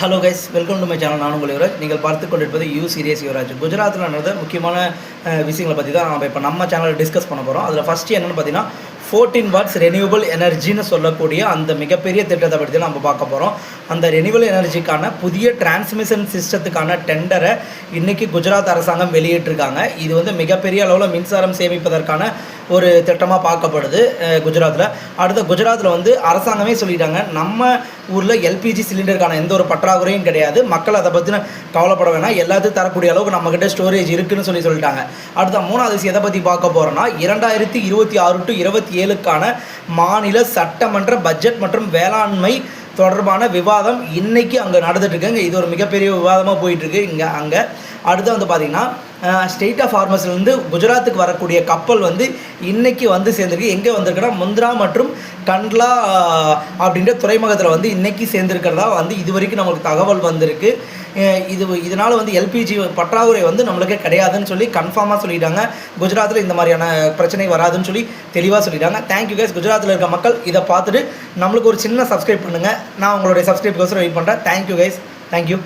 Hello guys, welcome to my channel. நான் உங்கள் யுவராஜ். நீங்கள் பார்த்து கொண்டிருப்பது சீரியஸ் யுவராஜ். குஜராத்தில் நடந்த முக்கியமான விஷயங்களை பற்றி தான் நம்ம இப்போ நம்ம சேனலில் டிஸ்கஸ் பண்ண போகிறோம். அதில் ஃபஸ்ட்டு என்னென்னு பார்த்தீங்கன்னா 14 வாட்ஸ் ரெனியூவபிள் எனர்ஜின்னு சொல்லக்கூடிய அந்த மிகப்பெரிய திட்டத்தை பற்றி தான் நம்ம பார்க்க போகிறோம். அந்த ரெனியூவபிள் எனர்ஜிக்கான புதிய டிரான்ஸ்மிஷன் சிஸ்டத்துக்கான டெண்டரை இன்றைக்கி குஜராத் அரசாங்கம் வெளியிட்டிருக்காங்க. இது வந்து மிகப்பெரிய அளவில் மின்சாரம் சேமிப்பதற்கான ஒரு திட்டமாக பார்க்கப்படுது குஜராத்தில். அடுத்த குஜராத்தில் வந்து அரசாங்கமே சொல்லிட்டாங்க, நம்ம ஊரில் எல்பிஜி சிலிண்டருக்கான எந்த ஒரு பற்றாக்குறையும் கிடையாது, மக்கள் அதை பற்றின கவலைப்பட வேணாம், எல்லாத்தையும் தரக்கூடிய அளவுக்கு நம்மக்கிட்ட ஸ்டோரேஜ் இருக்குதுன்னு சொல்லிட்டாங்க. அடுத்த மூணாவது விஷயம் எதை பற்றி பார்க்க போகிறோன்னா 2026 to 27க்கான மாநில சட்டமன்ற பட்ஜெட் மற்றும் வேளாண்மை தொடர்பான விவாதம் இன்றைக்கி அங்கே நடந்துட்டுருக்குங்க. இது ஒரு மிகப்பெரிய விவாதமாக போயிட்டுருக்கு அங்கே. அடுத்து வந்து பார்த்திங்கன்னா ஸ்டேட் ஆஃப் ஃபார்மர்ஸ்லேருந்து குஜராத்துக்கு வரக்கூடிய கப்பல் வந்து இன்றைக்கி வந்து சேர்ந்துருக்கு. எங்கே வந்திருக்குன்னா முந்த்ரா மற்றும் கண்ட்லா அப்படின்ற துறைமுகத்தில் வந்து இன்றைக்கி சேர்ந்துருக்கிறதா வந்து இது வரைக்கும் நம்மளுக்கு தகவல் வந்திருக்கு. இதனால் வந்து எல்பிஜி பற்றாக்குறை வந்து நம்மளுக்கு கிடையாதுன்னு சொல்லி கன்ஃபார்மாக சொல்லிட்டாங்க. குஜராத்தில் இந்த மாதிரியான பிரச்சனை வராதுன்னு சொல்லி தெளிவாக சொல்லிட்டாங்க. Thank you guys. குஜராத்தில் இருக்க மக்கள் இதை பார்த்துட்டு நம்மளுக்கு ஒரு சின்ன சப்ஸ்கிரைப் பண்ணுங்கள். நான் உங்களுடைய சப்ஸ்கிரைப்கோசரம் வெயிட் பண்ணுறேன். Thank you guys. தேங்க்யூ.